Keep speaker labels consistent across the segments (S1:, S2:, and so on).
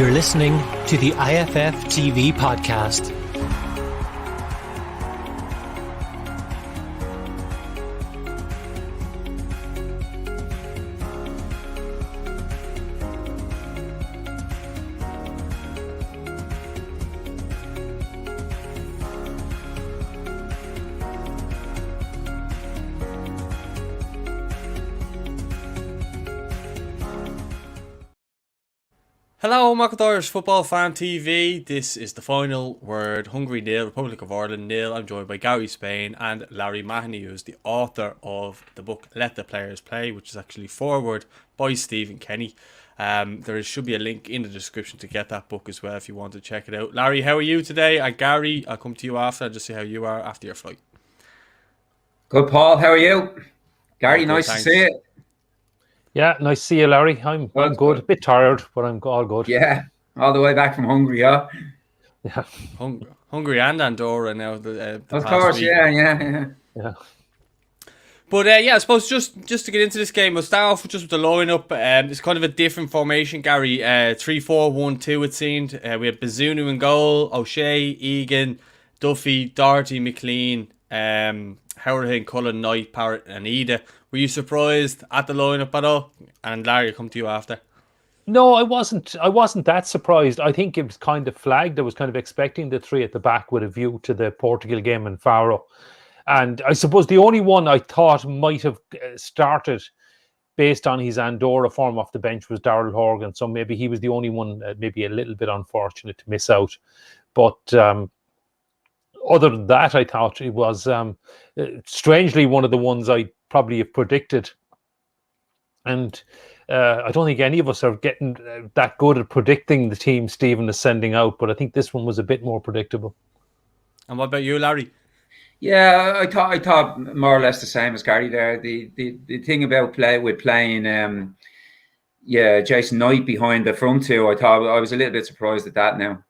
S1: You're listening to the IFF TV podcast.
S2: Hello, McIntyre's Football Fan TV. This is the final word. Hungary 0, Republic of Ireland 0. I'm joined by Gary Spain and Larry Mahoney, who is the author of the book Let the Players Play, which is actually foreword by Stephen Kenny. Should be a link in the description to get that book as well if you want to check it out. Larry, how are you today? And Gary, I'll come to you after and just see how you are after your flight.
S3: Good, Paul. How are you? Gary,
S2: Good,
S3: nice
S2: thanks.
S3: to see you.
S4: Yeah, nice to see you, Larry. I'm good. A bit tired, but I'm all good.
S3: Yeah, all the way back from Hungary, yeah.
S4: Yeah.
S2: Hungary and Andorra now. The
S3: Of
S2: past
S3: course,
S2: week.
S3: yeah.
S2: But I suppose just to get into this game, we'll start off with the lineup. It's kind of a different formation, Gary. 3-4-1-2 it seemed. We had Bazunu in goal, O'Shea, Egan, Duffy, Doherty, McLean, Howard, Cullen, Knight, Parrott and Ida. Were you surprised at the lineup at all? And Larry, I'll come to you after.
S4: No, I wasn't that surprised. I think it was kind of flagged. I was kind of expecting the three at the back with a view to the Portugal game in Faro. And I suppose the only one I thought might have started based on his Andorra form off the bench was Daryl Horgan. So maybe he was the only one, maybe a little bit unfortunate to miss out. But other than that, I thought it was strangely one of the ones I probably have predicted. And I don't think any of us are getting that good at predicting the team Stephen is sending out, but I think this one was a bit more predictable.
S2: And what about you, Larry?
S3: Yeah, I thought more or less the same as Gary there. The thing about playing Jason Knight behind the front two, I was a little bit surprised at that now.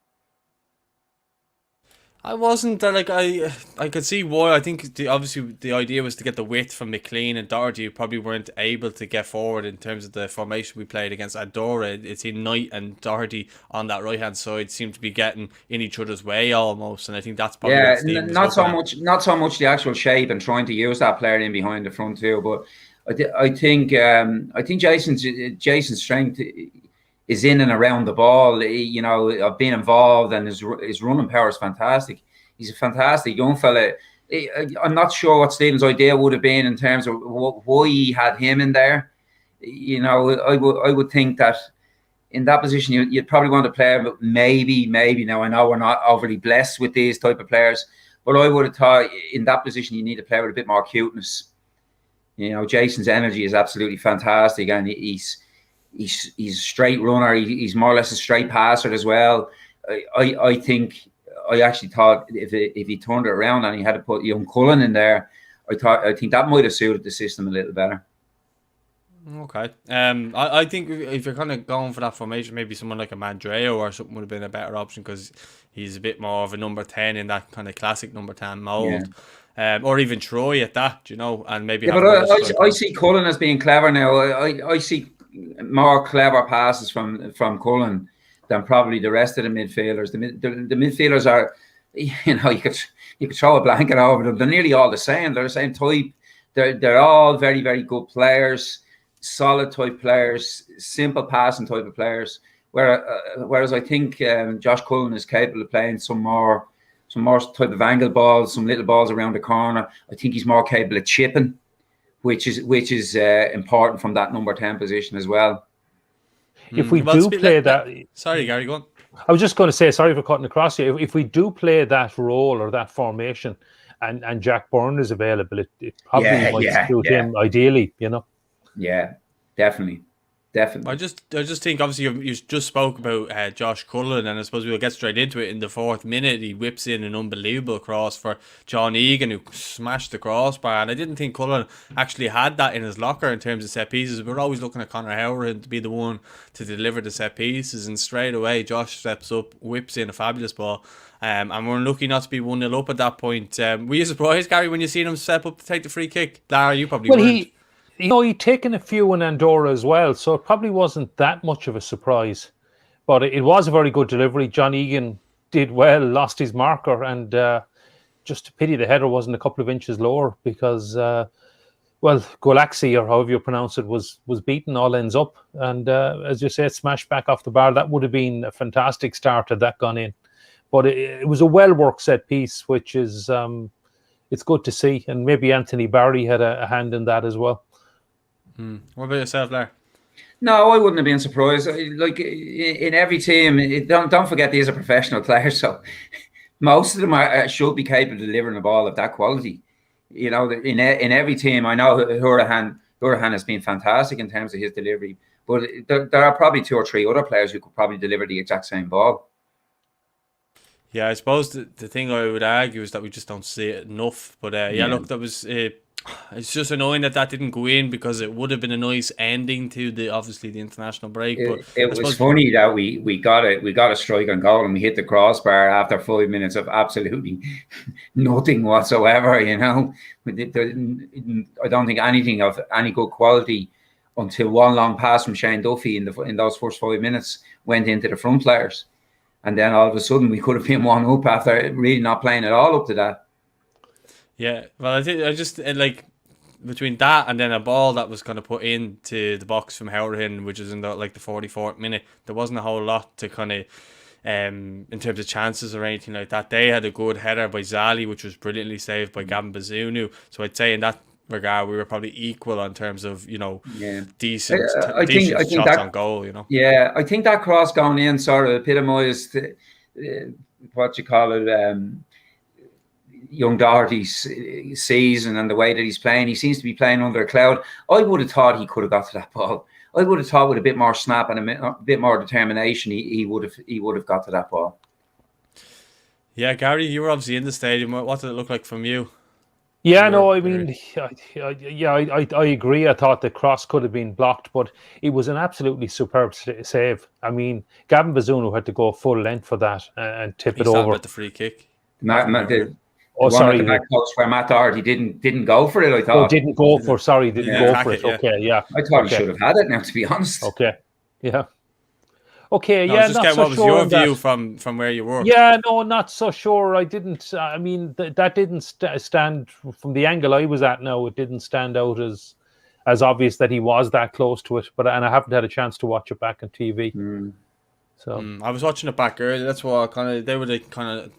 S2: I wasn't I could see why. I think obviously the idea was to get the width from McLean and Doherty, who probably weren't able to get forward in terms of the formation we played against Andorra. It's in Knight and Doherty on that right hand side seemed to be getting in each other's way almost, and I think that's probably
S3: not so much the actual shape and trying to use that player in behind the front two, but I think Jason's strength is in and around the ball, of being involved, and his running power is fantastic. He's a fantastic young fella. I'm not sure what Stephen's idea would have been in terms of why he had him in there. I would think that in that position you'd probably want to play, but maybe now I know we're not overly blessed with these type of players, but I would have thought in that position you need to play with a bit more cuteness. Jason's energy is absolutely fantastic, and he's a straight runner. He's more or less a straight passer as well. I actually thought if he turned it around and he had to put young Cullen in there, I think that might have suited the system a little better.
S2: Okay. I think if you're kind of going for that formation, maybe someone like a Mandreo or something would have been a better option, because he's a bit more of a number 10 in that kind of classic number 10 mould. Yeah. Or even Troy at that, and maybe.
S3: Yeah, but I see Cullen as being clever now. I see more clever passes from Cullen than probably the rest of the midfielders. The midfielders are, you could throw a blanket over them. They're nearly all the same. They're the same type. They're all very, very good players, solid type players, simple passing type of players. Whereas I think Josh Cullen is capable of playing some more type of angle balls, some little balls around the corner. I think he's more capable of chipping, which is important from that number 10 position as well.
S4: If we do play that...
S2: Sorry, Gary, go on.
S4: I was just going to say, sorry for cutting across you. If we do play that role or that formation and Jack Byrne is available, it probably might suit him ideally,
S3: Yeah, definitely.
S2: I just think, obviously, you just spoke about Josh Cullen, and I suppose we'll get straight into it. In the 4th minute, he whips in an unbelievable cross for John Egan, who smashed the crossbar. And I didn't think Cullen actually had that in his locker in terms of set pieces. We're always looking at Conor Howard to be the one to deliver the set pieces, and straight away Josh steps up, whips in a fabulous ball. And we're lucky not to be 1-0 up at that point. Were you surprised, Gary, when you seen him step up to take the free kick? Lara, you probably weren't.
S4: He'd taken a few in Andorra as well, so it probably wasn't that much of a surprise. But it was a very good delivery. John Egan did well, lost his marker, and just a pity the header wasn't a couple of inches lower because, Golaxi, or however you pronounce it, was beaten all ends up. And as you said, smashed back off the bar. That would have been a fantastic start had that gone in. But it was a well-worked set piece, which is it's good to see. And maybe Anthony Barry had a hand in that as well.
S2: What about yourself, Larry?
S3: No, I wouldn't have been surprised. Like in every team, don't forget these are professional players, so most of them should be capable of delivering a ball of that quality. You know, in every team, I know Hurahan has been fantastic in terms of his delivery, but there are probably 2 or 3 other players who could probably deliver the exact same ball.
S2: Yeah, I suppose the thing I would argue is that we just don't see it enough. But look, that was it's just annoying that didn't go in because it would have been a nice ending to the international break. But
S3: it was funny that we got a strike on goal and we hit the crossbar after 5 minutes of absolutely nothing whatsoever. You know, I don't think anything of any good quality until one long pass from Shane Duffy in those first 5 minutes went into the front players. And then all of a sudden we could have been 1-up after really not playing at all up to that.
S2: Yeah, well, I think I just like between that and then a ball that was kind of put into the box from Howrahan, which was in the 44th minute. There wasn't a whole lot to kind of in terms of chances or anything like that. They had a good header by Zali, which was brilliantly saved by Gavin Bazunu. So I'd say in that regard we were probably equal in terms of decent shots on goal.
S3: Yeah, I think that cross going in sort of epitomised what you call it. Young Doherty's season and the way that he's playing. He seems to be playing under a cloud. I would have thought he could have got to that ball. I would have thought with a bit more snap and a bit more determination, he would have got to that ball.
S2: Yeah, Gary, you were obviously in the stadium. What did it look like from you?
S4: Yeah, no, I mean, I agree. I thought the cross could have been blocked, but it was an absolutely superb save. I mean, Gavin Bazunu had to go full length for that and tip it over.
S2: At the free kick.
S3: Sorry. The back post where Matt Doherty didn't go for it, I thought.
S4: Didn't go for it. Okay, yeah.
S3: I thought he should have had it now, to be honest.
S4: Okay, yeah. Okay,
S2: no,
S4: yeah.
S2: What was your view from where you were?
S4: Yeah, no, not so sure. I didn't. I mean, that didn't stand from the angle I was at. No, it didn't stand out as obvious that he was that close to it. And I haven't had a chance to watch it back on TV. So
S2: I was watching it back earlier. That's why they were the kind of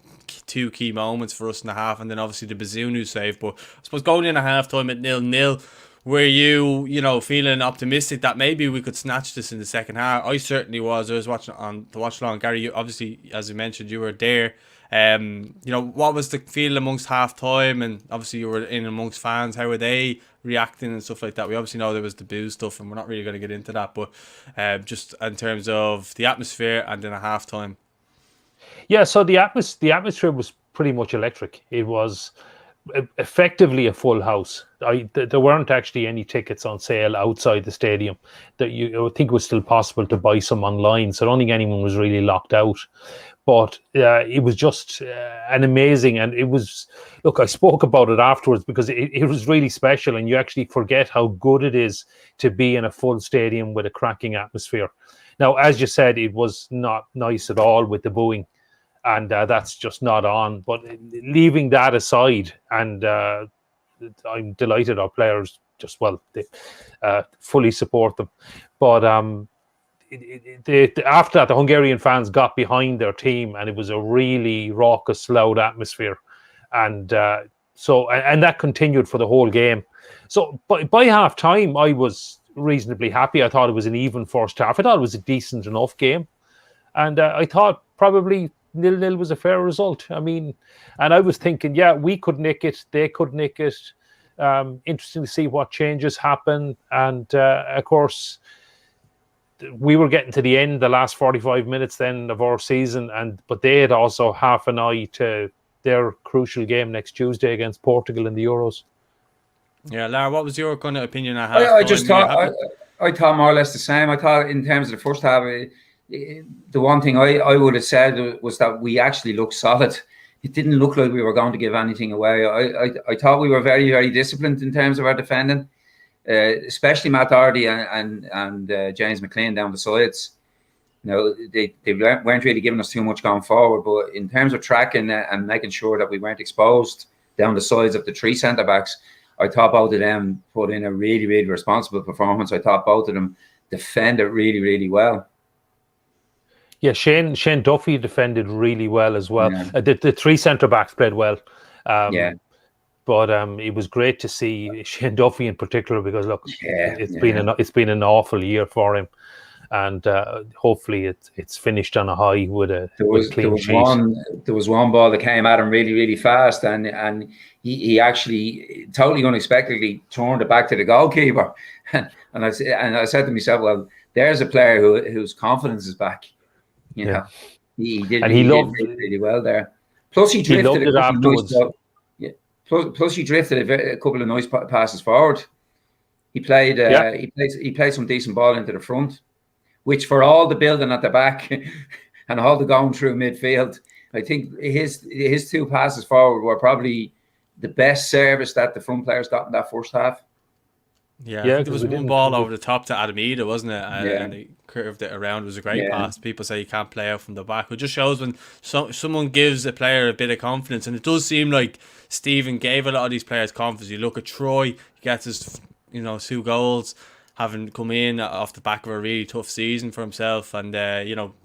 S2: 2 key moments for us in the half, and then obviously the Bazunu save. But I suppose going in a half time at 0-0. Were you feeling optimistic that maybe we could snatch this in the second half? I certainly was. I was watching on the watch along. Gary, you, obviously, as you mentioned, you were there. What was the feeling amongst half time? And obviously, you were in amongst fans. How were they reacting and stuff like that? We obviously know there was the boo stuff, and we're not really going to get into that. But just in terms of the atmosphere and then a half time.
S4: Yeah, so the atmosphere was pretty much electric. It was effectively a full house. There weren't actually any tickets on sale outside the stadium. I think it was still possible to buy some online, so I don't think anyone was really locked out. But it was just an amazing, and it was, look, I spoke about it afterwards because it was really special, and you actually forget how good it is to be in a full stadium with a cracking atmosphere. Now, as you said, it was not nice at all with the booing. And that's just not on. But leaving that aside, and I'm delighted our players they fully support them. But after that, the Hungarian fans got behind their team, and it was a really raucous, loud atmosphere. And that continued for the whole game. So by half time, I was reasonably happy. I thought it was an even first half. I thought it was a decent enough game. And I thought probably 0-0 was a fair result. I mean, and I was thinking, yeah, we could nick it, they could nick it. Interesting to see what changes happen. And of course, we were getting to the end, the last 45 minutes then of our season, but they had also half an eye to their crucial game next Tuesday against Portugal in the Euros.
S2: Yeah, Lara, what was your kind of opinion?
S3: I thought more or less the same. I thought in terms of the first half, the one thing I would have said was that we actually looked solid. It didn't look like we were going to give anything away. I thought we were very, very disciplined in terms of our defending, especially Matt Doherty and James McLean down the sides. No, they weren't really giving us too much going forward, but in terms of tracking and making sure that we weren't exposed down the sides of the three centre backs, I thought both of them put in a really, really responsible performance. I thought both of them defended really, really well.
S4: Yeah, Shane Duffy defended really well as well.
S3: Yeah.
S4: The three centre backs played well.
S3: Yeah.
S4: But it was great to see Shane Duffy in particular, because look,
S3: Yeah,
S4: it's been an awful year for him, and hopefully it's finished on a high with a clean sheet.
S3: There was one ball that came at him really, really fast, and he actually totally unexpectedly turned it back to the goalkeeper, and I said to myself, well, there's a player whose confidence is back. You know, he did really well there. Plus, he drifted a couple of nice. Plus, he drifted a couple of nice passes forward. He played. He played some decent ball into the front, which for all the building at the back and all the going through midfield, I think his two passes forward were probably the best service that the front players got in that first half.
S2: Yeah, I think there was one ball over the top to Adamida, wasn't it? And he curved it around. It was a great pass. People say you can't play out from the back. It just shows when someone gives a player a bit of confidence. And it does seem like Stephen gave a lot of these players confidence. You look at Troy, he gets his 2 goals, having come in off the back of a really tough season for himself. And,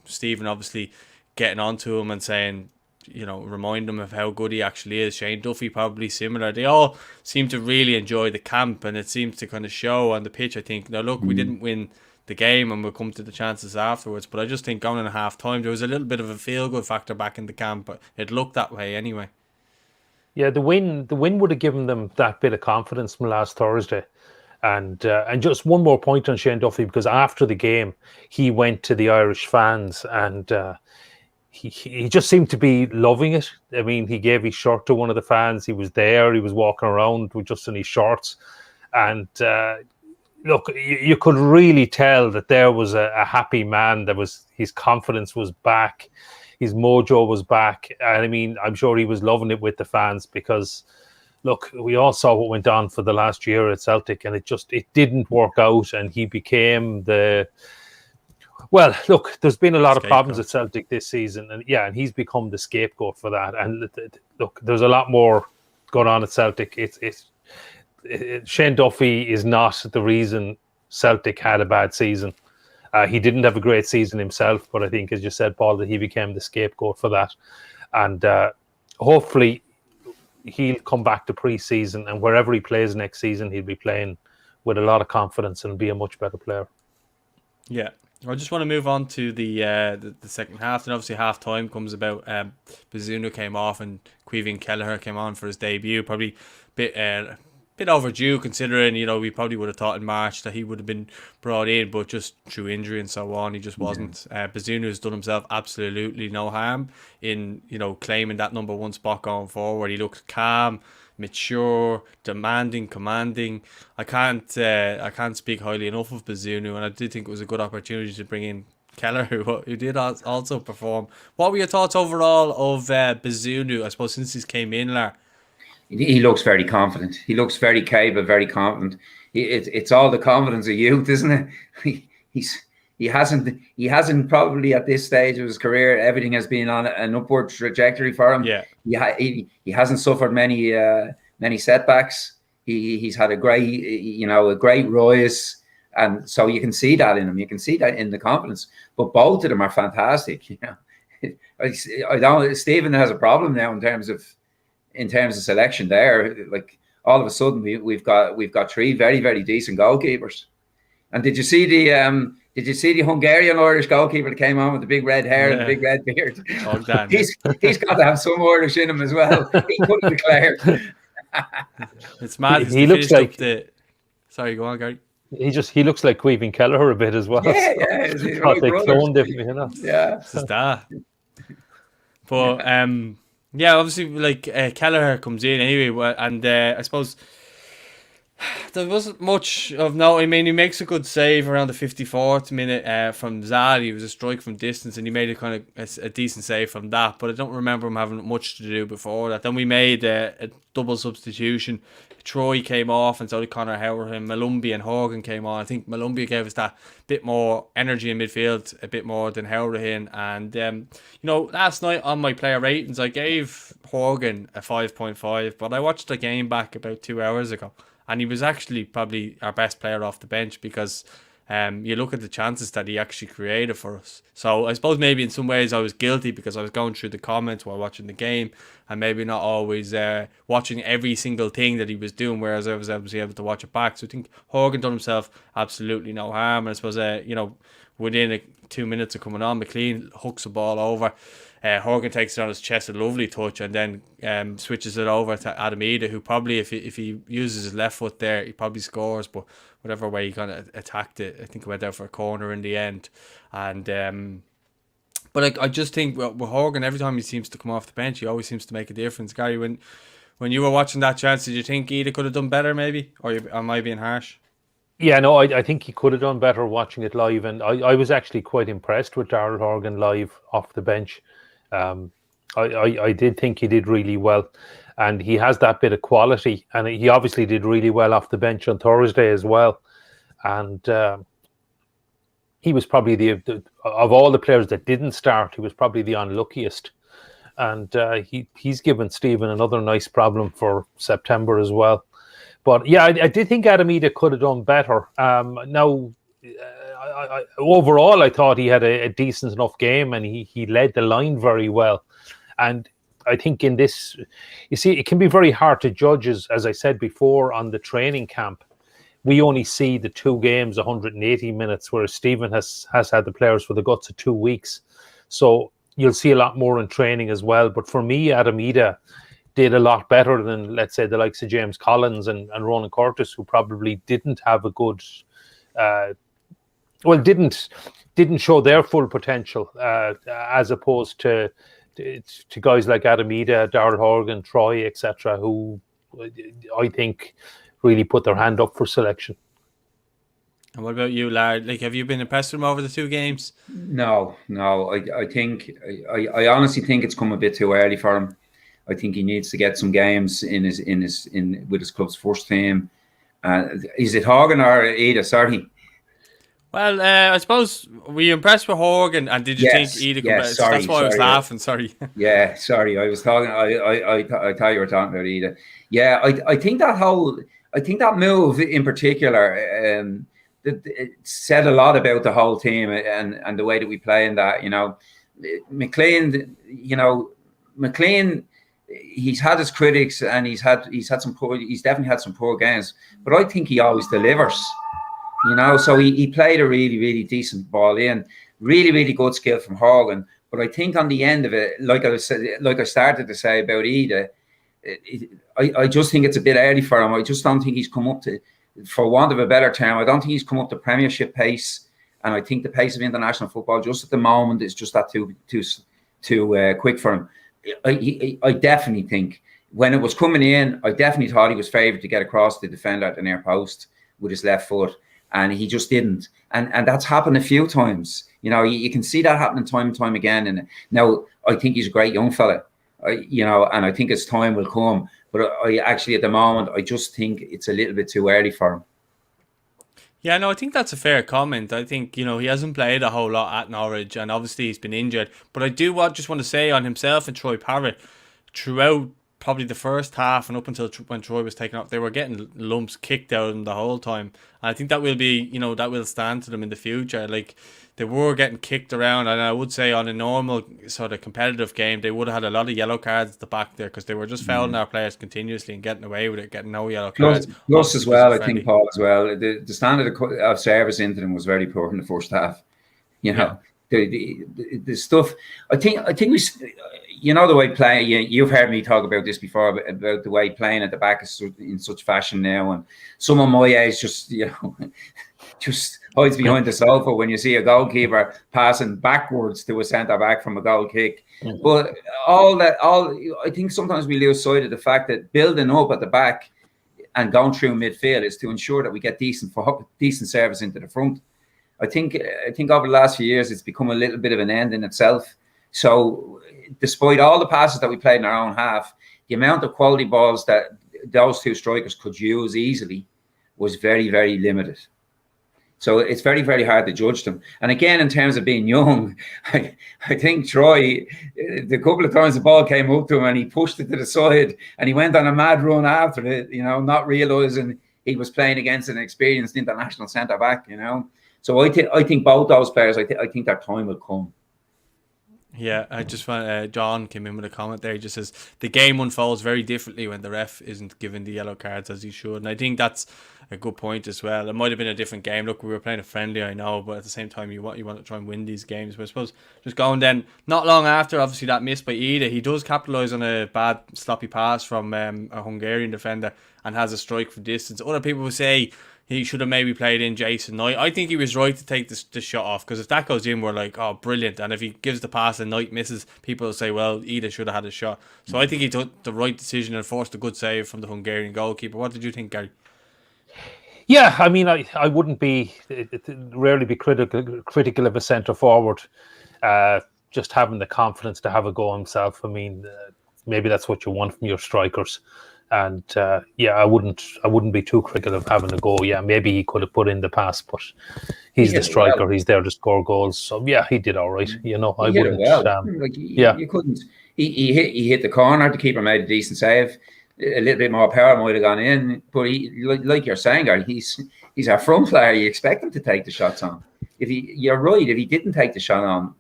S2: Stephen obviously getting onto him and saying, remind him of how good he actually is. Shane Duffy probably similar. They all seem to really enjoy the camp, and it seems to kind of show on the pitch, I think. Now, look, we didn't win the game, and we'll come to the chances afterwards, but I just think going in a half-time, there was a little bit of a feel-good factor back in the camp, but it looked that way anyway.
S4: Yeah, the win would have given them that bit of confidence from last Thursday. And just one more point on Shane Duffy, because after the game, he went to the Irish fans, and he just seemed to be loving it. I mean, he gave his shirt to one of the fans. He was there. He was walking around with just in his shorts. And look, you could really tell that there was a happy man. His confidence was back. His mojo was back. And I mean, I'm sure he was loving it with the fans, because, look, we all saw what went on for the last year at Celtic, and it didn't work out. And he became well, look, there's been a lot of problems at Celtic this season, and he's become the scapegoat for that. And look, there's a lot more going on at Celtic. Shane Duffy is not the reason Celtic had a bad season. He didn't have a great season himself, but I think, as you said, Paul, that he became the scapegoat for that. And hopefully he'll come back to pre-season, and wherever he plays next season, he'll be playing with a lot of confidence and be a much better player.
S2: Yeah. I just want to move on to the second half. And obviously half time comes about. Bazunu came off and Caoimhín Kelleher came on for his debut. Probably a bit overdue, considering we probably would have thought in March that he would have been brought in, but just through injury and so on, he just wasn't. Bazunu has done himself absolutely no harm in claiming that number 1 spot going forward. He looked calm, mature, demanding, commanding. I can't speak highly enough of Bazunu, and I did think it was a good opportunity to bring in Kelleher, who did also perform. What were your thoughts overall of Bazunu, I suppose, since he came in, Lar?
S3: He looks very confident. He looks very capable, very confident. It's all the confidence of youth, isn't it? He hasn't probably at this stage of his career, everything has been on an upward trajectory for him. Yeah. He hasn't suffered many setbacks. He's had a great rise, and so you can see that in him. You can see that in the confidence. But both of them are fantastic. Stephen has a problem now in terms of selection there. Like, all of a sudden we've got 3 very, very decent goalkeepers. And did you see the Hungarian Irish goalkeeper that came on with the big red hair and the big red beard? Oh, he's got to have some Irish in him as well. He could have declared.
S2: It's mad.
S4: He looks like
S2: Sorry, go on, Gary.
S4: He looks like Caoimhín Kelleher a bit as well.
S3: Yeah.
S4: So they cloned him,
S3: Yeah.
S2: This is that. But obviously, like Kelleher comes in anyway, and I suppose There wasn't much of no. I mean, he makes a good save around the 54th minute from Zad. He was a strike from distance, and he made a decent save from that. But I don't remember him having much to do before that. Then we made a double substitution. Troy came off, and so did Conor Howard, and Malumbi and Horgan came on. I think Malumbi gave us that bit more energy in midfield, a bit more than Howard in. And last night on my player ratings, I gave Horgan a 5.5, but I watched the game back about 2 hours ago. And he was actually probably our best player off the bench because you look at the chances that he actually created for us. So I suppose maybe in some ways I was guilty because I was going through the comments while watching the game and maybe not always watching every single thing that he was doing, whereas I was able to watch it back. So I think Horgan done himself absolutely no harm. And I suppose, within 2 minutes of coming on, McLean hooks the ball over. Horgan takes it on his chest, a lovely touch, and then switches it over to Adamida, who probably, if he uses his left foot there, he probably scores. But whatever way he kind of attacked it, I think he went out for a corner in the end. And but I just think with Horgan, every time he seems to come off the bench, he always seems to make a difference. Gary, when you were watching that chance, did you think Ida could have done better, maybe, or am I being harsh?
S4: Yeah, no, I think he could have done better watching it live, and I was actually quite impressed with Darrell Horgan live off the bench. I did think he did really well, and he has that bit of quality, and he obviously did really well off the bench on Thursday as well. And he was probably the of all the players that didn't start, he was probably the unluckiest. And he's given Stephen another nice problem for September as well. But yeah, I did think Adamida could have done better. Overall, I thought he had a decent enough game, and he led the line very well. And I think in this, you see, it can be very hard to judge, as I said before, on the training camp. We only see the 2 games, 180 minutes, whereas Stephen has had the players for the guts of 2 weeks. So you'll see a lot more in training as well. But for me, Adamida did a lot better than, let's say, the likes of James Collins and Ronan Curtis, who probably didn't have a good... didn't show their full potential as opposed to guys like Adamida, Darrell Horgan, Troy, etc., who I think really put their hand up for selection.
S2: And what about you, Lard? Like, have you been impressed with him over the 2 games?
S3: No. I think I honestly think it's come a bit too early for him. I think he needs to get some games with his club's first team. Is it Horgan or Ida? Sorry.
S2: Well, I suppose, were you impressed with Horgan, and did you think Ida could...
S3: Yes, sorry,
S2: that's why I was laughing, sorry.
S3: Yeah, sorry, I was talking, I thought you were talking about Ida. Yeah, I think that move in particular, it said a lot about the whole team and the way that we play in that, McLean, he's had his critics, and he's definitely had some poor games, but I think he always delivers. So he played a really, really decent ball in, really, really good skill from Horgan. But I think on the end of it, like I started to say about Ida, I just think it's a bit early for him. I just don't think he's come up to, for want of a better term, I don't think he's come up to Premiership pace. And I think the pace of international football just at the moment is just that too quick for him. I definitely think when it was coming in, I definitely thought he was favoured to get across the defender at the near post with his left foot. And he just didn't. And that's happened a few times. You can see that happening time and time again. And now I think he's a great young fella, and I think his time will come. But I actually, at the moment, I just think it's a little bit too early for him.
S2: Yeah, no, I think that's a fair comment. I think, he hasn't played a whole lot at Norwich, and obviously he's been injured. But I do just want to say on himself and Troy Parrott, throughout probably the first half and up until when Troy was taken off, they were getting lumps kicked out of them the whole time. And I think that will be, that will stand to them in the future. Like, they were getting kicked around, and I would say on a normal sort of competitive game, they would have had a lot of yellow cards at the back there because they were just fouling our players continuously and getting away with it, getting no yellow cards.
S3: Plus as well, I think, Paul, as well, the standard of service into them was very poor in the first half. The stuff, I think we, the way playing, you've heard me talk about this before, about the way playing at the back is in such fashion now, and someone my age just hides behind the sofa when you see a goalkeeper passing backwards to a centre back from a goal kick. Mm-hmm. But I think sometimes we lose sight of the fact that building up at the back and going through midfield is to ensure that we get decent service into the front. I think over the last few years, it's become a little bit of an end in itself. So despite all the passes that we played in our own half, the amount of quality balls that those two strikers could use easily was very, very limited. So it's very, very hard to judge them. And again, in terms of being young, I think Troy, the couple of times the ball came up to him and he pushed it to the side and he went on a mad run after it, not realising he was playing against an experienced international centre-back, So I think both those players, I think their time will come.
S2: Yeah, I just want John came in with a comment there. He just says the game unfolds very differently when the ref isn't given the yellow cards as he should, and I think that's a good point as well. It might have been a different game. Look, we were playing a friendly, I know, but at the same time, you want to try and win these games. But I suppose just going then, not long after, obviously that miss by Ida, he does capitalise on a bad sloppy pass from a Hungarian defender and has a strike from distance. Other people would say he should have maybe played in Jason Knight. I think he was right to take the shot off, because if that goes in, we're like, oh, brilliant. And if he gives the pass and Knight misses, people will say, well, Ida should have had a shot. So I think he took the right decision and forced a good save from the Hungarian goalkeeper. What did you think, Gary?
S4: Yeah, I mean, I wouldn't be rarely be critical of a centre forward, just having the confidence to have a go himself. I mean, maybe that's what you want from your strikers, and I wouldn't be too critical of having a go. Yeah, maybe he could have put in the pass, but he's the striker. Well. He's there to score goals. So yeah, he did all right. I wouldn't.
S3: You couldn't. He hit the corner. The keeper made a decent save. A little bit more power might have gone in, but like you're saying, Gary, he's our front player. You expect him to take the shots on. You're right. If he didn't take the shot on,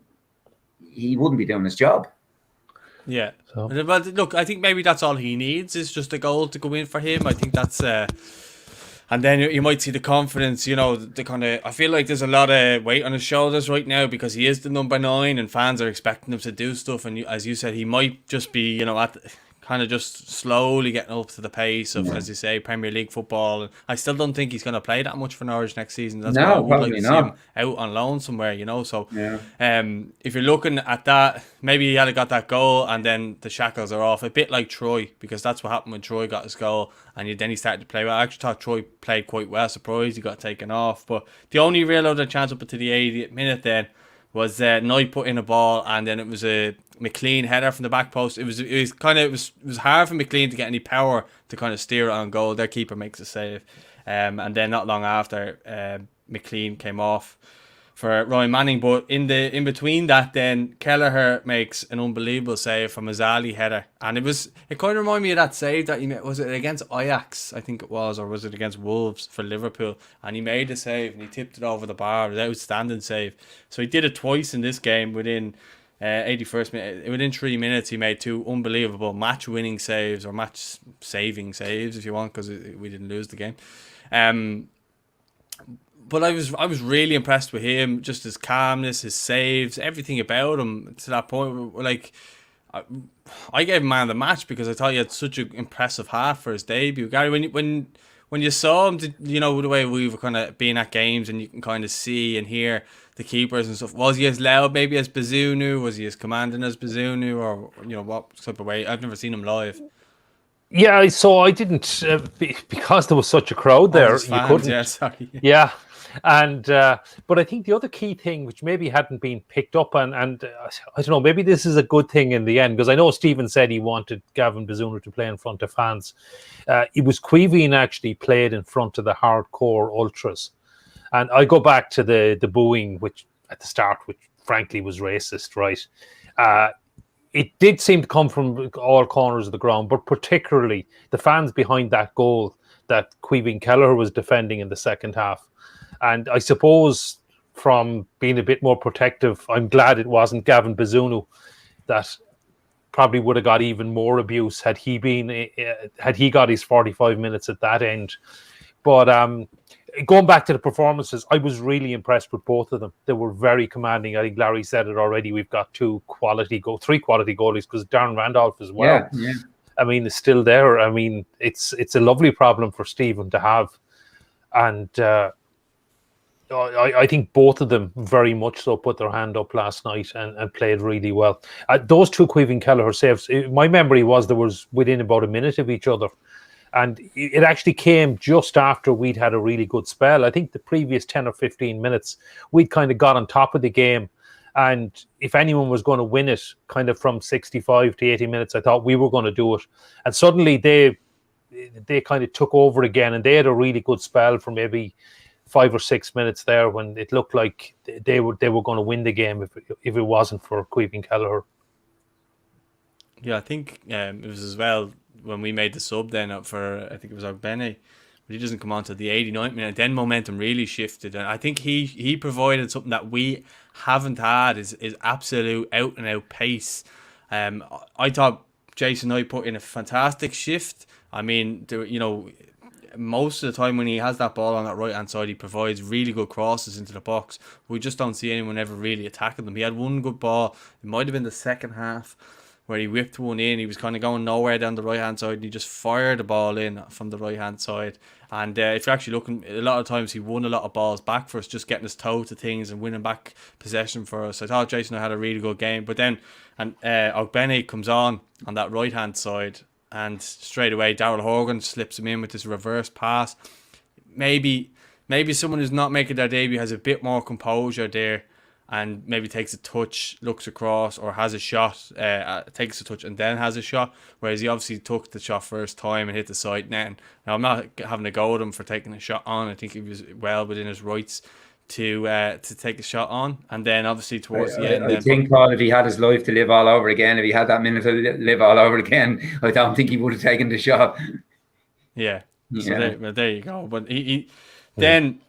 S3: he wouldn't be doing his job.
S2: Yeah. So. But look, I think maybe that's all he needs is just a goal to go in for him. I think that's, and then you might see the confidence. The kind of. I feel like there's a lot of weight on his shoulders right now because he is the number 9, and fans are expecting him to do stuff. And as you said, he might just be, kind of just slowly getting up to the pace of, as you say, Premier League football. And I still don't think he's going to play that much for Norwich next season. That's why I would like to see him out on loan somewhere, So, if you're looking at that, maybe he had got that goal and then the shackles are off. A bit like Troy, because that's what happened when Troy got his goal and then he started to play well. I actually thought Troy played quite well. Surprised he got taken off. But the only real other chance up until the 80th minute then was Knight put in a ball, and then it was a McLean header from the back post. It was hard for McLean to get any power to kind of steer it on goal. Their keeper makes a save, and then not long after, McLean came off for Ryan Manning. But in between that, then Kelleher makes an unbelievable save from a Zali header, and it kind of reminded me of that save that he made. Was it against Ajax? I think it was, or was it against Wolves for Liverpool? And he made a save and he tipped it over the bar. It was an outstanding save. So he did it twice in this game within 81st minute. Within 3 minutes, he made 2 unbelievable match-winning saves, or match-saving saves, if you want, because we didn't lose the game. But I was really impressed with him, just his calmness, his saves, everything about him to that point. Like, I gave him man of the match because I thought he had such an impressive half for his debut. Gary, when you saw him, the way we were kind of being at games and you can kind of see and hear the keepers and stuff, was he as loud maybe as Bazunu? Was he as commanding as Bazunu? Or, what type of way? I've never seen him live.
S4: Yeah, so I didn't, because there was such a crowd there,
S2: fans,
S4: you couldn't.
S2: Yeah, sorry.
S4: Yeah. And but I think the other key thing, which maybe hadn't been picked up, and I don't know, maybe this is a good thing in the end, because I know Stephen said he wanted Gavin Bazunu to play in front of fans. It was Queeveen actually played in front of the hardcore ultras, and I go back to the booing, which at the start, which frankly was racist, right? It did seem to come from all corners of the ground, but particularly the fans behind that goal that Queeveen Kelleher was defending in the second half. And I suppose from being a bit more protective, I'm glad it wasn't Gavin Bazunu that probably would have got even more abuse had he got his 45 minutes at that end. But going back to the performances, I was really impressed with both of them. They were very commanding. I think Larry said it already. We've got 3 quality goalies, because Darren Randolph as well. Yeah. I mean, is still there. I mean, it's a lovely problem for Stephen to have. And I think both of them very much so put their hand up last night and played really well. Those 2 Queeveen Kelleher saves, my memory was there was within about a minute of each other. And it actually came just after we'd had a really good spell. I think the previous 10 or 15 minutes, we'd kind of got on top of the game. And if anyone was going to win it kind of from 65 to 80 minutes, I thought we were going to do it. And suddenly they kind of took over again, and they had a really good spell for maybe 5 or 6 minutes there when it looked like they were going to win the game if it wasn't for Caoimhín Kelleher.
S2: Yeah, I think it was as well when we made the sub then for, I think it was Ogbene, but he doesn't come on to the 89th minute. Then momentum really shifted, and I think he provided something that we haven't had is absolute out and out pace. I thought Jason Knight put in a fantastic shift. I mean, most of the time when he has that ball on that right hand side, he provides really good crosses into the box. We just don't see anyone ever really attacking them. He had one good ball. It might have been the second half, where he whipped one in. He was kind of going nowhere down the right-hand side, and he just fired the ball in from the right-hand side. And if you're actually looking, a lot of times he won a lot of balls back for us, just getting his toe to things and winning back possession for us. I thought Jason had a really good game. But then Ogbene comes on that right-hand side, and straight away Daryl Horgan slips him in with this reverse pass. Maybe someone who's not making their debut has a bit more composure there, and maybe takes a touch, looks across, or has a shot, takes a touch and then has a shot, whereas he obviously took the shot first time and hit the side net. Now, I'm not having a go at him for taking a shot on. I think he was well within his rights to take a shot on, and then obviously towards the end.
S3: I think, Paul, if he had his life to live all over again, if he had that minute to live all over again, I don't think he would have taken the shot.
S2: Yeah. So there you go. But he then...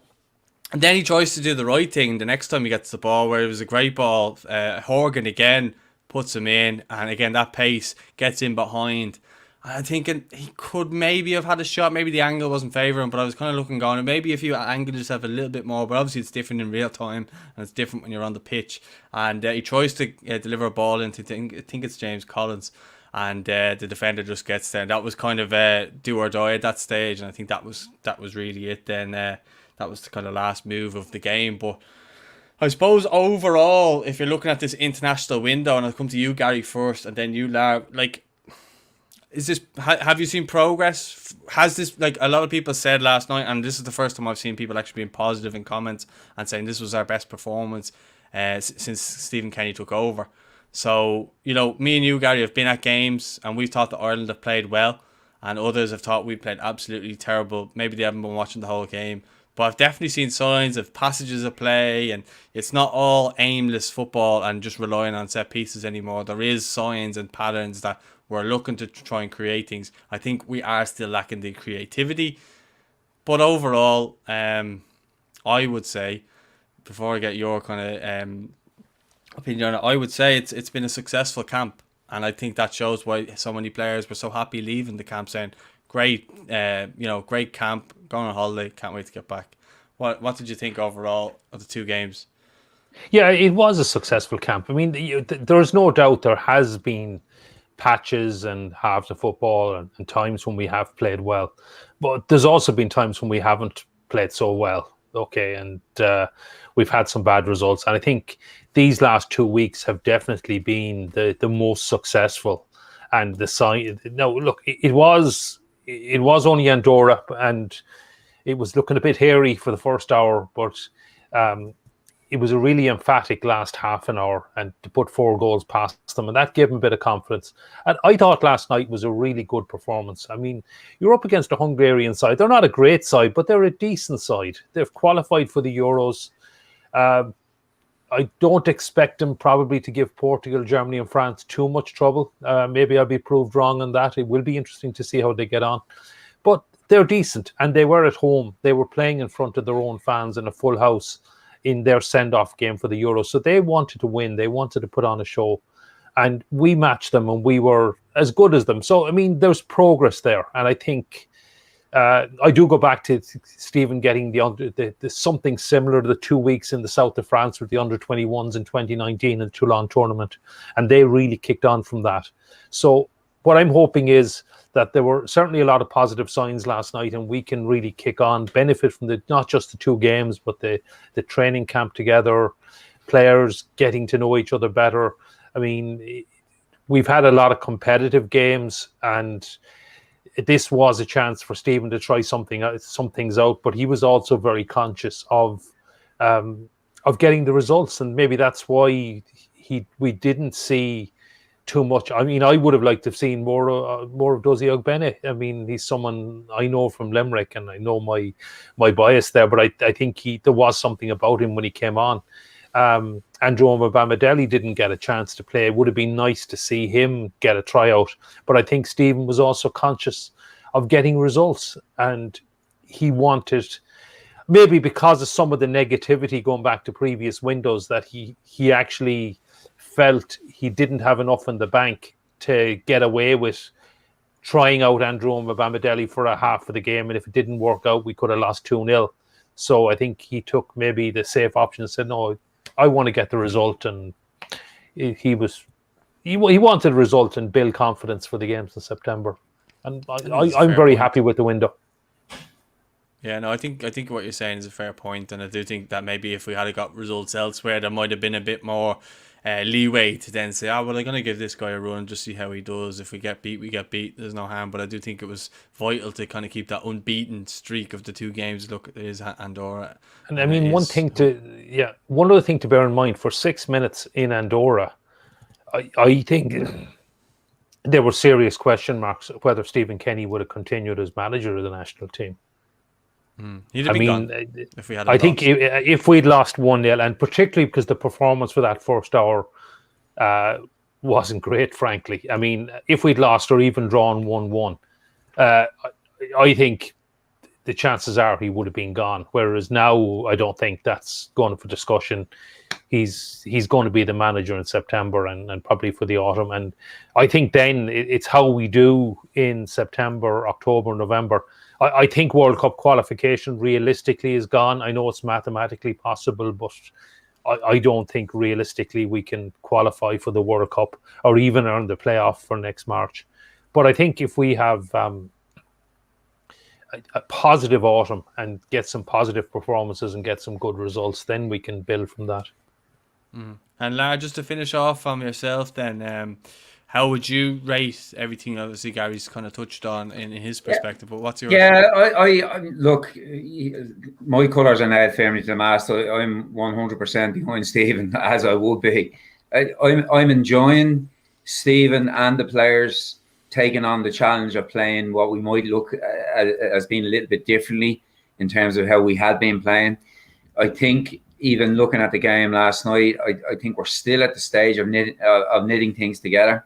S2: And then he tries to do the right thing the next time he gets the ball, where it was a great ball. Horgan again puts him in, and again that pace gets in behind. I'm thinking he could maybe have had a shot. Maybe the angle wasn't favouring, but I was kind of looking going, maybe if you angle yourself a little bit more. But obviously it's different in real time, and it's different when you're on the pitch. And he tries to deliver a ball into, I think it's James Collins, and the defender just gets there. And that was kind of do or die at that stage, and I think that was really it then. That was the kind of last move of the game. But I suppose overall, if you're looking at this international window, and I'll come to you, Gary, first, and then you, Lar, like, is this? Have you seen progress? Has this, like a lot of people said last night, and this is the first time I've seen people actually being positive in comments and saying this was our best performance since Stephen Kenny took over. So, me and you, Gary, have been at games, and we've thought that Ireland have played well, and others have thought we played absolutely terrible. Maybe they haven't been watching the whole game. But I've definitely seen signs of passages of play, and it's not all aimless football and just relying on set pieces anymore. There is signs and patterns that we're looking to try and create things. I think we are still lacking the creativity. But overall, I would say, before I get your kind of opinion on it, I would say it's been a successful camp. And I think that shows why so many players were so happy leaving the camp, saying, great, great camp, going on holiday, can't wait to get back. What did you think overall of the two games?
S4: Yeah, it was a successful camp. I mean, there's no doubt there has been patches and halves of football and times when we have played well. But there's also been times when we haven't played so well. Okay, and we've had some bad results. And I think these last 2 weeks have definitely been the most successful. And the sign, no, look, it was only Andorra, and it was looking a bit hairy for the first hour, but it was a really emphatic last half an hour, and to put 4 goals past them, and that gave them a bit of confidence. And I thought last night was a really good performance. I mean, you're up against a Hungarian side. They're not a great side, but they're a decent side. They've qualified for the Euros. I don't expect them probably to give Portugal, Germany and France too much trouble. Maybe I'll be proved wrong on that. It will be interesting to see how they get on. But they're decent, and they were at home. They were playing in front of their own fans in a full house in their send-off game for the Euros. So they wanted to win. They wanted to put on a show. And we matched them, and we were as good as them. So, I mean, there's progress there. And I think I do go back to Stephen getting the something similar to the 2 weeks in the south of France with the under-21s in 2019 in the Toulon tournament, and they really kicked on from that. So what I'm hoping is that there were certainly a lot of positive signs last night, and we can really kick on, benefit from not just the 2 games, but the training camp together, players getting to know each other better. I mean, we've had a lot of competitive games, and this was a chance for Stephen to try some things out, but he was also very conscious of getting the results, and maybe that's why we didn't see too much. I mean, I would have liked to have seen more of Dozie Ogbene. I mean, he's someone I know from Limerick, and I know my bias there, but I think there was something about him when he came on. Andrew Omabamidele didn't get a chance to play. It would have been nice to see him get a tryout, but I think Stephen was also conscious of getting results, and he wanted, maybe because of some of the negativity going back to previous windows, that he actually felt he didn't have enough in the bank to get away with trying out Andrew Omabamidele for a half of the game, and if it didn't work out, we could have lost 2-0. So I think he took maybe the safe option and said, no, I want to get the result, and he wanted a result and build confidence for the games in September. And I'm very happy with the window.
S2: Yeah, no, I think what you're saying is a fair point, and I do think that maybe if we had got results elsewhere, there might have been a bit more leeway to then say, well, I'm going to give this guy a run, just see how he does. If we get beat, we get beat. There's no harm. But I do think it was vital to kind of keep that unbeaten streak of the 2 games. Look, it is Andorra.
S4: And I mean, one other thing to bear in mind, for 6 minutes in Andorra, I think there were serious question marks whether Stephen Kenny would have continued as manager of the national team.
S2: He'd have been gone if we had.
S4: I think if we'd lost 1-0, and particularly because the performance for that first hour wasn't great, frankly. I mean, if we'd lost or even drawn 1-1, I think the chances are he would have been gone. Whereas now, I don't think that's going for discussion. He's going to be the manager in September and probably for the autumn. And I think then it's how we do in September, October, November. I think World Cup qualification realistically is gone. I know it's mathematically possible, but I don't think realistically we can qualify for the World Cup or even earn the playoff for next March. But I think if we have a positive autumn and get some positive performances and get some good results, then we can build from that.
S2: And Lara, just to finish off from yourself then, how would you rate everything obviously Gary's kind of touched on in his perspective, but what's yours?
S3: Yeah, I look, my colours are now firmly to the mast. I'm 100% behind Stephen, as I would be. I'm enjoying Stephen and the players taking on the challenge of playing what we might look as being a little bit differently in terms of how we had been playing. I think even looking at the game last night, I think we're still at the stage of knitting things together,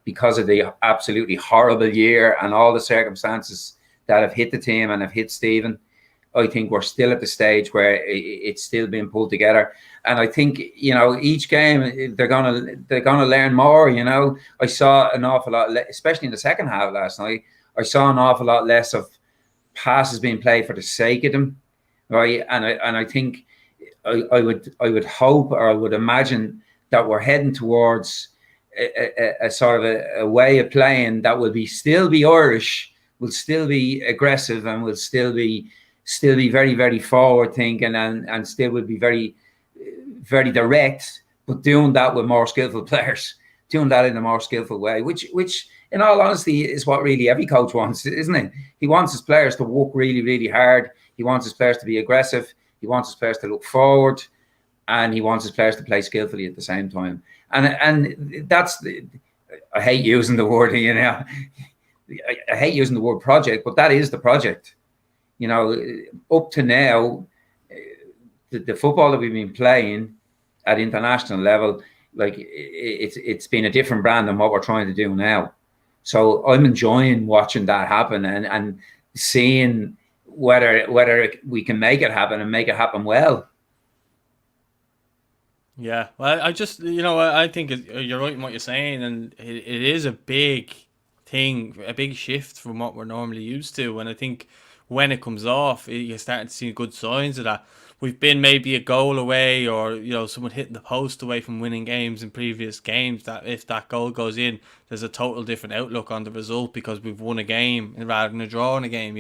S3: because of the absolutely horrible year and all the circumstances that have hit the team and have hit Stephen. I think we're still at the stage where it's still being pulled together. And I think, each game they're gonna learn more. I saw an awful lot, especially in the second half last night. I saw an awful lot less of passes being played for the sake of them, right? And I think I would hope, or I would imagine, that we're heading towards a sort of a way of playing that will still be Irish, will still be aggressive, and will still be very, very forward thinking, and still will be very, very direct, but doing that with more skillful players, doing that in a more skillful way, which in all honesty is what really every coach wants, isn't it? He wants his players to work really, really hard. He wants his players to be aggressive. He wants his players to look forward, and he wants his players to play skillfully at the same time. And that's I hate using the word, I hate using the word project, but that is the project. Up to now, the football that we've been playing at international level, like it's been a different brand than what we're trying to do now. So I'm enjoying watching that happen and seeing whether we can make it happen and make it happen well.
S2: Yeah, well, I think you're right in what you're saying, and it is a big thing, a big shift from what we're normally used to. And I think when it comes off, you're starting to see good signs of that. We've been maybe a goal away, or someone hitting the post away from winning games in previous games. That if that goal goes in, there's a total different outlook on the result because we've won a game rather than a draw in a game.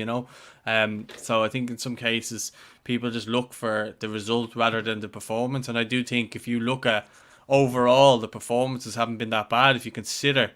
S2: So I think in some cases people just look for the result rather than the performance. And I do think if you look at overall, the performances haven't been that bad if you consider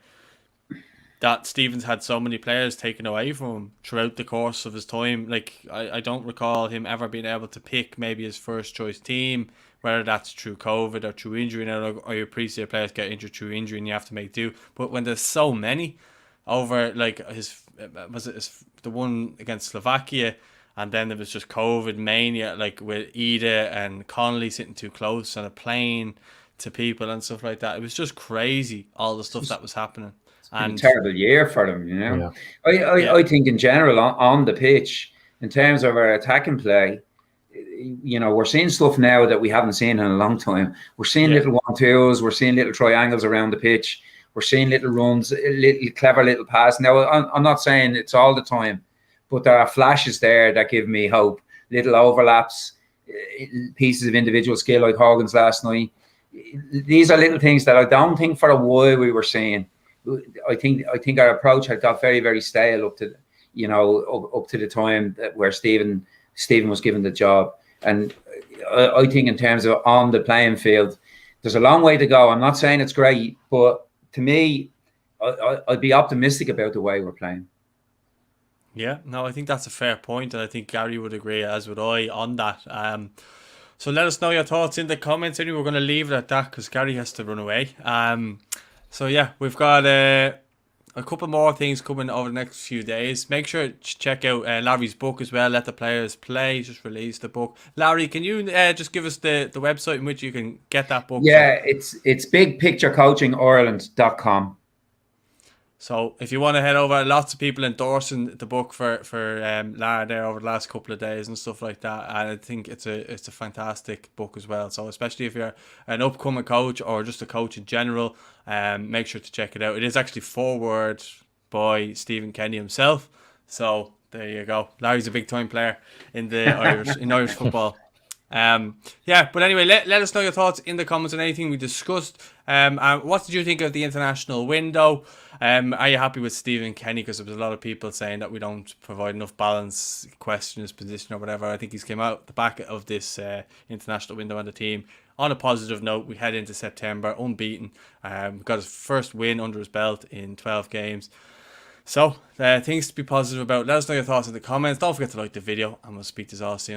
S2: that Stevens had so many players taken away from him throughout the course of his time. Like, I don't recall him ever being able to pick maybe his first choice team, whether that's through COVID or through injury. Now, or you appreciate players get injured through injury and you have to make do. But when there's so many over, like the one against Slovakia, and then there was just COVID mania, like with Ida and Connolly sitting too close on a plane to people and stuff like that. It was just crazy, all the stuff that was happening.
S3: And a terrible year for them, you know.
S2: Yeah.
S3: I think in general on the pitch, in terms of our attacking play, you know, we're seeing stuff now that we haven't seen in a long time. We're seeing little 1-2s, we're seeing little triangles around the pitch, we're seeing little runs, little clever little pass. Now, I'm not saying it's all the time, but there are flashes there that give me hope. Little overlaps, pieces of individual skill like Hogan's last night. These are little things that I don't think for a while we were seeing. I think our approach had got very, very stale up to, you know, up to the time where Stephen was given the job. And I think in terms of on the playing field, there's a long way to go. I'm not saying it's great, but to me, I'd be optimistic about the way we're playing.
S2: Yeah, no, I think that's a fair point, and I think Gary would agree, as would I, on that. So let us know your thoughts in the comments. Anyway, we're going to leave it at that because Gary has to run away. So yeah, we've got a couple more things coming over the next few days. Make sure to check out Larry's book as well, Let the Players Play. He's just released the book. Larry, can you just give us the website in which you can get that book?
S3: Yeah, it's bigpicturecoachingireland.com.
S2: So if you want to head over, lots of people endorsing the book for Lara there over the last couple of days and stuff like that, and I think it's a fantastic book as well. So especially if you're an upcoming coach or just a coach in general, make sure to check it out. It is actually forward by Stephen Kenny himself. So there you go. Larry's a big time player in the Irish football. But anyway, let us know your thoughts in the comments on anything we discussed. What did you think of the international window? Are you happy with Stephen Kenny? Because there was a lot of people saying that we don't provide enough balance, question his position or whatever. I think he's came out the back of this international window on the team on a positive note. We head into September unbeaten. Got his first win under his belt in 12 games. So things to be positive about. Let us know your thoughts in the comments. Don't forget to like the video, and we'll speak to you all soon.